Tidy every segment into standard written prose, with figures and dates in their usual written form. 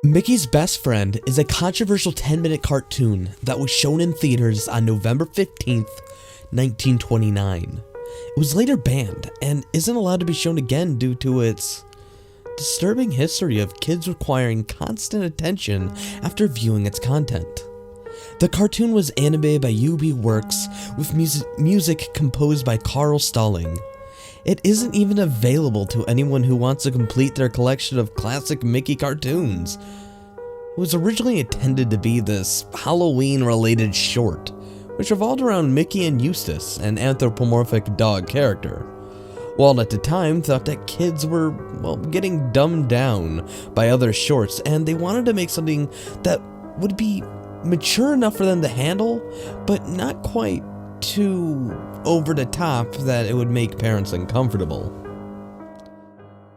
Mickey's Best Friend is a controversial 10-minute cartoon that was shown in theaters on November 15th, 1929. It was later banned and isn't allowed to be shown again due to its disturbing history of kids requiring constant attention after viewing its content. The cartoon was animated by UB Works with music composed by Carl Stalling. It isn't even available to anyone who wants to complete their collection of classic Mickey cartoons. It was originally intended to be this Halloween-related short, which revolved around Mickey and Eustace, an anthropomorphic dog character. Walt at the time thought that kids were, getting dumbed down by other shorts, and they wanted to make something that would be mature enough for them to handle, but not quite too over the top that it would make parents uncomfortable.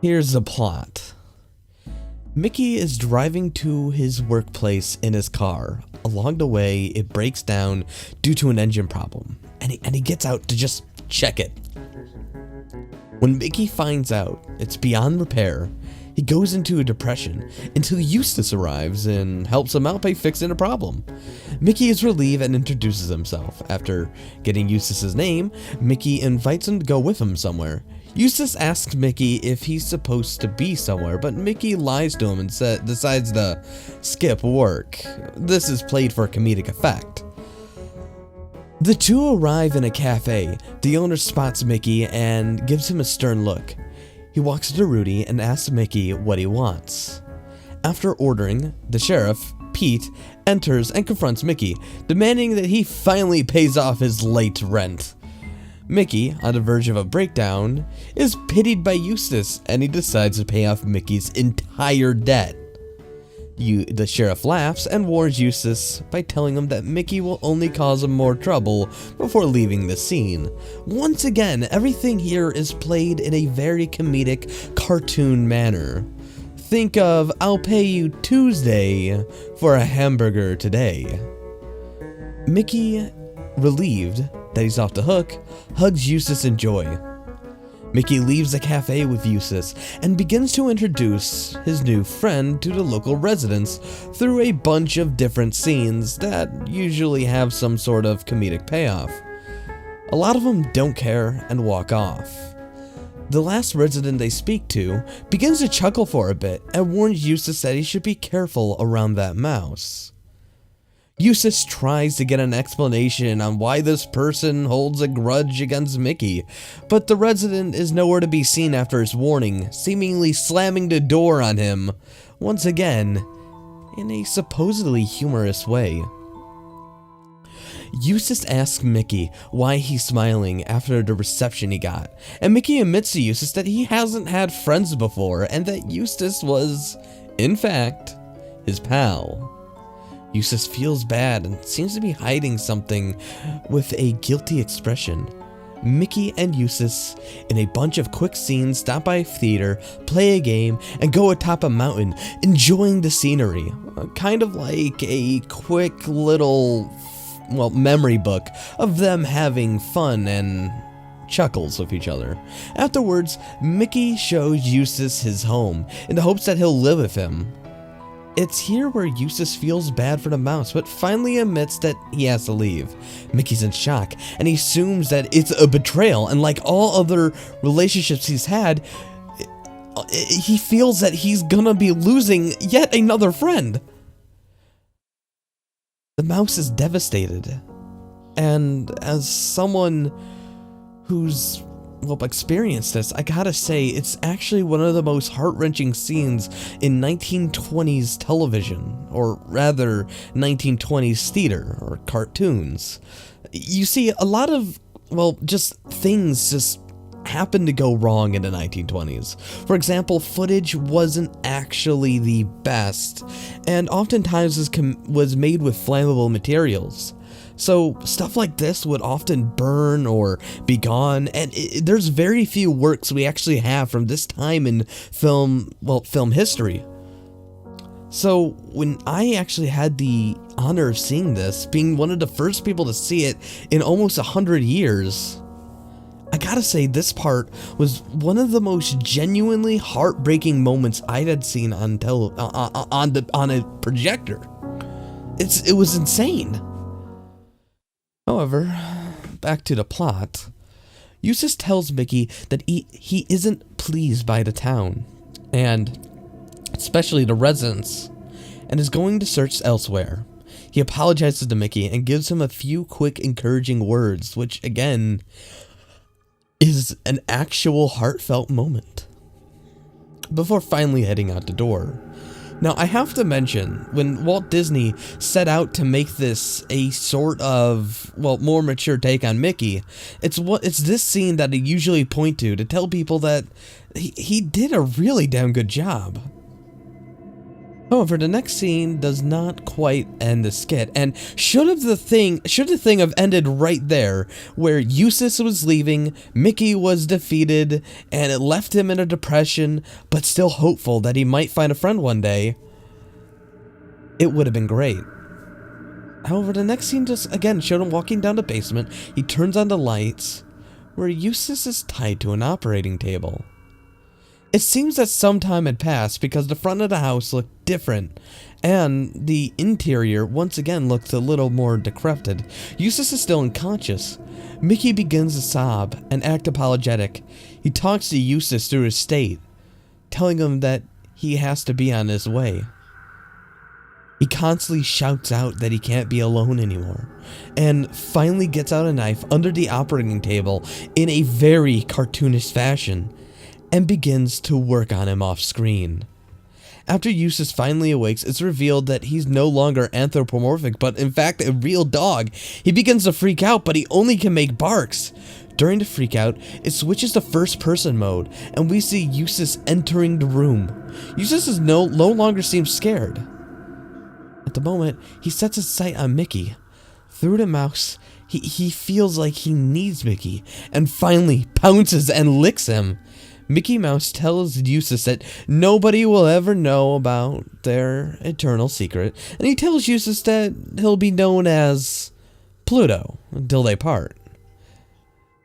Here's the plot. Mickey is driving to his workplace in his car. Along the way, it breaks down due to an engine problem, and he gets out to just check it. When Mickey finds out it's beyond repair, he goes into a depression until Eustace arrives and helps him out by fixing the problem. Mickey is relieved and introduces himself. After getting Eustace's name, Mickey invites him to go with him somewhere. Eustace asks Mickey if he's supposed to be somewhere, but Mickey lies to him and decides to skip work. This is played for comedic effect. The two arrive in a cafe. The owner spots Mickey and gives him a stern look. He walks to Rudy and asks Mickey what he wants. After ordering, the sheriff, Pete, enters and confronts Mickey, demanding that he finally pays off his late rent. Mickey, on the verge of a breakdown, is pitied by Eustace, and he decides to pay off Mickey's entire debt. The sheriff laughs and warns Eustace by telling him that Mickey will only cause him more trouble before leaving the scene. Once again, everything here is played in a very comedic, cartoon manner. Think of "I'll pay you Tuesday for a hamburger today." Mickey, relieved that he's off the hook, hugs Eustace in joy. Mickey leaves the cafe with Eustace and begins to introduce his new friend to the local residents through a bunch of different scenes that usually have some sort of comedic payoff. A lot of them don't care and walk off. The last resident they speak to begins to chuckle for a bit and warns Eustace that he should be careful around that mouse. Eustace tries to get an explanation on why this person holds a grudge against Mickey, but the resident is nowhere to be seen after his warning, seemingly slamming the door on him, once again, in a supposedly humorous way. Eustace asks Mickey why he's smiling after the reception he got, and Mickey admits to Eustace that he hasn't had friends before and that Eustace was, in fact, his pal. Eustace feels bad and seems to be hiding something with a guilty expression. Mickey and Eustace, in a bunch of quick scenes, stop by a theater, play a game, and go atop a mountain, enjoying the scenery. Kind of like a quick little, memory book of them having fun and chuckles with each other. Afterwards, Mickey shows Eustace his home in the hopes that he'll live with him. It's here where Eustace feels bad for the mouse, but finally admits that he has to leave. Mickey's in shock, and he assumes that it's a betrayal, and like all other relationships he's had, he feels that he's gonna be losing yet another friend. The mouse is devastated, and as someone who's experienced this, I gotta say, it's actually one of the most heart-wrenching scenes in 1920s television, or rather 1920s theater or cartoons. You see, a lot of, things just happened to go wrong in the 1920s. For example, footage wasn't actually the best, and oftentimes was made with flammable materials. So stuff like this would often burn or be gone, and there's very few works we actually have from this time in film history. So when I actually had the honor of seeing this, being one of the first people to see it in almost 100 years, I gotta say, this part was one of the most genuinely heartbreaking moments I had seen on a projector. It was insane. However, back to the plot. Eustace tells Mickey that he isn't pleased by the town, and especially the residents, and is going to search elsewhere. He apologizes to Mickey and gives him a few quick encouraging words, which again is an actual heartfelt moment, before finally heading out the door. Now, I have to mention, when Walt Disney set out to make this a sort of, well, more mature take on Mickey, it's this scene that I usually point to tell people that he did a really damn good job. However, the next scene does not quite end the skit, and should the thing have ended right there, where Eustace was leaving, Mickey was defeated, and it left him in a depression, but still hopeful that he might find a friend one day, it would have been great. However, the next scene just, again, showed him walking down the basement. He turns on the lights, where Eustace is tied to an operating table. It seems that some time had passed because the front of the house looked different, and the interior once again looked a little more decrepit. Eustace is still unconscious. Mickey begins to sob and act apologetic. He talks to Eustace through his state, telling him that he has to be on his way. He constantly shouts out that he can't be alone anymore, and finally gets out a knife under the operating table in a very cartoonish fashion, and begins to work on him off screen. After Eustace finally awakes, it's revealed that he's no longer anthropomorphic, but in fact a real dog. He begins to freak out, but he only can make barks. During the freakout, it switches to first-person mode, and we see Eustace entering the room. Eustace no longer seems scared. At the moment, he sets his sight on Mickey. Through the mouse, he feels like he needs Mickey, and finally pounces and licks him. Mickey Mouse tells Eustace that nobody will ever know about their eternal secret, and he tells Eustace that he'll be known as Pluto until they part.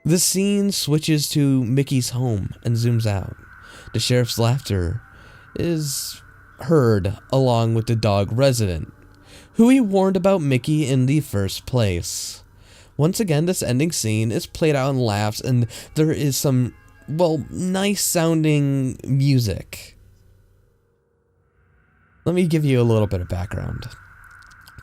The scene switches to Mickey's home and zooms out. The sheriff's laughter is heard along with the dog resident, who he warned about Mickey in the first place. Once again, this ending scene is played out in laughs, and there is some, well, nice sounding music. Let me give you a little bit of background.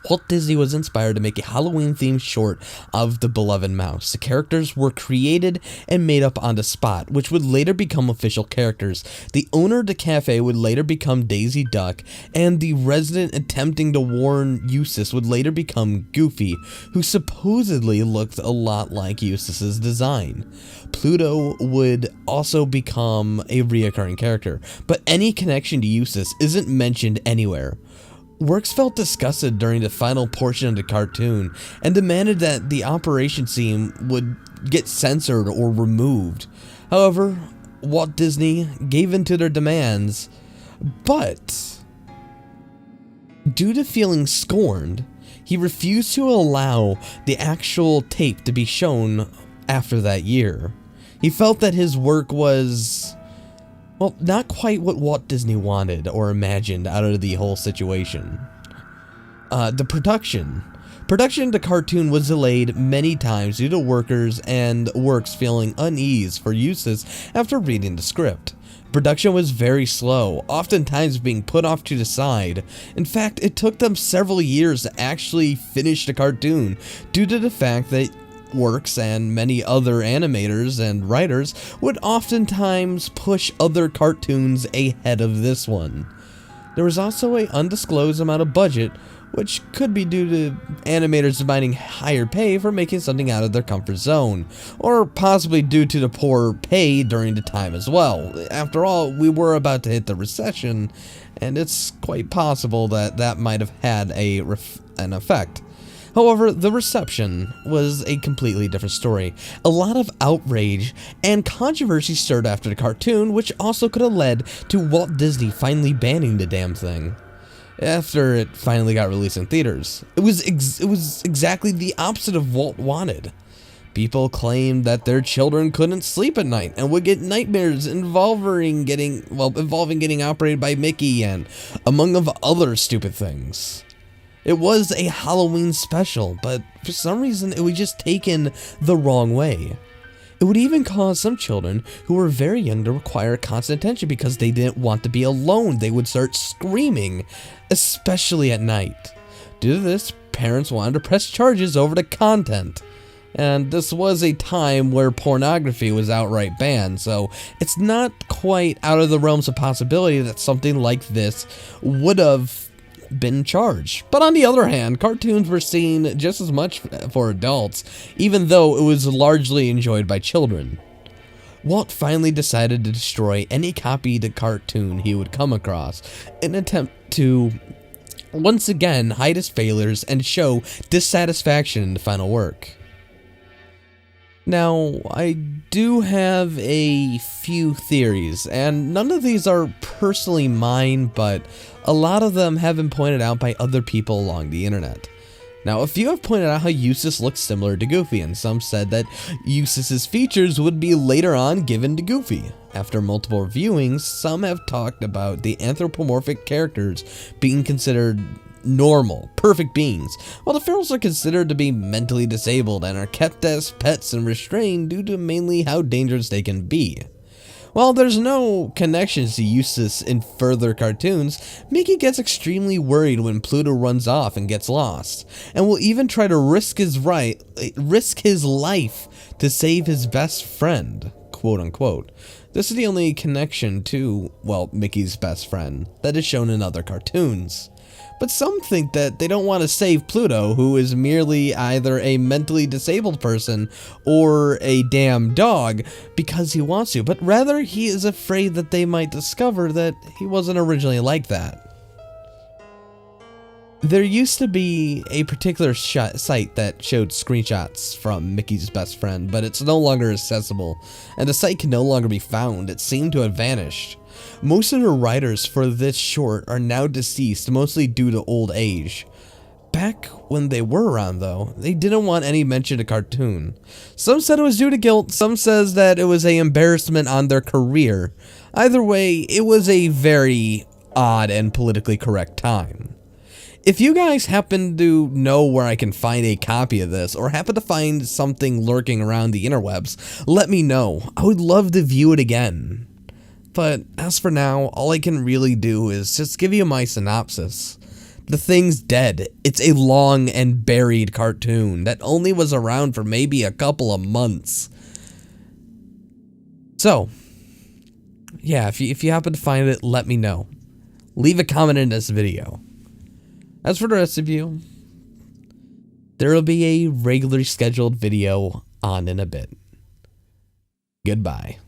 Walt Disney was inspired to make a Halloween-themed short of the beloved mouse. The characters were created and made up on the spot, which would later become official characters. The owner of the cafe would later become Daisy Duck, and the resident attempting to warn Eustace would later become Goofy, who supposedly looked a lot like Eustace's design. Pluto would also become a reoccurring character, but any connection to Eustace isn't mentioned anywhere. Works felt disgusted during the final portion of the cartoon and demanded that the operation scene would get censored or removed. However, Walt Disney gave in to their demands, but due to feeling scorned, he refused to allow the actual tape to be shown after that year. He felt that his work was, well, not quite what Walt Disney wanted or imagined out of the whole situation. The production of the cartoon was delayed many times due to workers and Works feeling unease for Eustace after reading the script. Production was very slow, oftentimes being put off to the side. In fact, it took them several years to actually finish the cartoon due to the fact that Works and many other animators and writers would oftentimes push other cartoons ahead of this one. There was also an undisclosed amount of budget, which could be due to animators demanding higher pay for making something out of their comfort zone, or possibly due to the poor pay during the time as well. After all, we were about to hit the recession, and it's quite possible that that might have had an effect. However, the reception was a completely different story. A lot of outrage and controversy stirred after the cartoon, which also could have led to Walt Disney finally banning the damn thing after it finally got released in theaters. It was exactly the opposite of Walt wanted. People claimed that their children couldn't sleep at night and would get nightmares involving getting operated by Mickey and among other stupid things. It was a Halloween special, but for some reason it was just taken the wrong way. It would even cause some children who were very young to require constant attention because they didn't want to be alone. They would start screaming, especially at night. Due to this, parents wanted to press charges over the content. And this was a time where pornography was outright banned, so it's not quite out of the realms of possibility that something like this would have been charged. But on the other hand, cartoons were seen just as much for adults, even though it was largely enjoyed by children. Walt finally decided to destroy any copied cartoon he would come across in an attempt to once again hide his failures and show dissatisfaction in the final work. Now, I do have a few theories, and none of these are personally mine, but a lot of them have been pointed out by other people along the internet. Now, a few have pointed out how Eustace looks similar to Goofy, and some said that Eustace's features would be later on given to Goofy. After multiple viewings, some have talked about the anthropomorphic characters being considered normal, perfect beings, while the ferals are considered to be mentally disabled and are kept as pets and restrained due to mainly how dangerous they can be. While there's no connections to Eustace in further cartoons, Mickey gets extremely worried when Pluto runs off and gets lost, and will even try to risk his life to save his best friend, quote unquote. This is the only connection to, well, Mickey's best friend that is shown in other cartoons. But some think that they don't want to save Pluto, who is merely either a mentally disabled person or a damn dog, because he wants to, but rather he is afraid that they might discover that he wasn't originally like that. There used to be a particular site that showed screenshots from Mickey's best friend, but it's no longer accessible, and the site can no longer be found. It seemed to have vanished. Most of the writers for this short are now deceased, mostly due to old age. Back when they were around, though, they didn't want any mention of cartoon. Some said it was due to guilt, some says that it was an embarrassment on their career. Either way, it was a very odd and politically correct time. If you guys happen to know where I can find a copy of this, or happen to find something lurking around the interwebs, let me know. I would love to view it again. But as for now, all I can really do is just give you my synopsis. The thing's dead. It's a long and buried cartoon that only was around for maybe a couple of months. So, yeah, if you happen to find it, let me know. Leave a comment in this video. As for the rest of you, there will be a regularly scheduled video on in a bit. Goodbye.